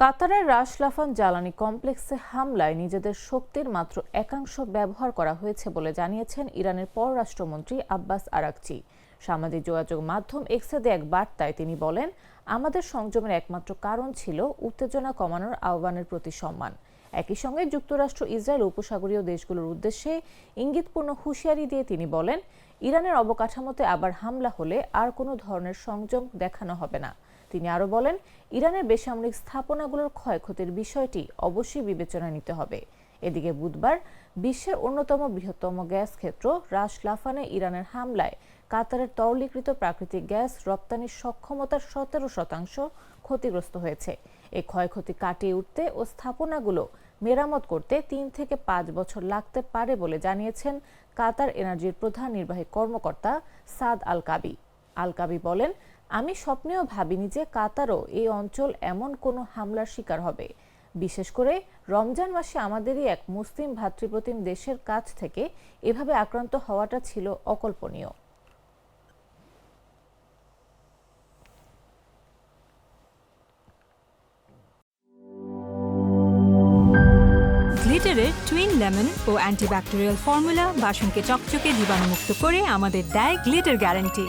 কাতারের রাশ লাফান জ্বালানি কমপ্লেক্সে হামলায় নিজেদের শক্তির মাত্র একাংশ ব্যবহার করা হয়েছে বলে জানিয়েছেন ইরানের পররাষ্ট্রমন্ত্রী আব্বাস আরাকচি। সামাজিক যোগাযোগ মাধ্যম এক্সে দেয়া এক বার্তায় তিনি বলেন, আমাদের সংযমের একমাত্র কারণ ছিল উত্তেজনা কমানোর আহ্বানের প্রতি সম্মান। একই সঙ্গে যুক্তরাষ্ট্র, ইসরায়েল উপসাগরীয় দেশগুলোর উদ্দেশ্যে ইঙ্গিতপূর্ণ হুঁশিয়ারি দিয়ে তিনি বলেন, ইরানের অবকাঠামোতে আবার হামলা হলে আর কোনো ধরনের সংযম দেখানো হবে না। তিনি আরও বলেন, ইরানের বেসামরিক স্থাপনাগুলোর ক্ষয়ক্ষতির বিষয়টি অবশ্যই বিবেচনায় নিতে হবে। এদিকে বুধবার বিশ্বের অন্যতম বৃহত্তম গ্যাস ক্ষেত্র রাশ লাফানে ইরানের হামলায় কাতারের তরলীকৃত প্রাকৃতিক গ্যাস রপ্তানির সক্ষমতার 17% ক্ষতিগ্রস্ত হয়েছে। এই ক্ষয়ক্ষতি কাটিয়ে উঠতে ও স্থাপনাগুলো মেরামত করতে 3 থেকে 5 বছর লাগতে পারে বলে জানিয়েছেন কাতার এনার্জির প্রধান নির্বাহী কর্মকর্তা সাদ আল কাবি বলেন, আমি স্বপ্নেও ভাবিনি যে কাতারও এই অঞ্চল এমন কোনো হামলার শিকার হবে। বিশেষ করে রমজান মাসে আমাদেরই এক মুসলিম ভ্রাতৃপ্রতিম দেশের কাছ থেকে এভাবে আক্রান্ত হওয়াটা ছিল অকল্পনীয়। গ্লিটারের টুইন লেমন ও অ্যান্টিব্যাকটেরিয়াল ফর্মুলা বাসনকে চকচকে জীবাণুমুক্ত করে আমাদের দেয় গ্লিটার গ্যারান্টি।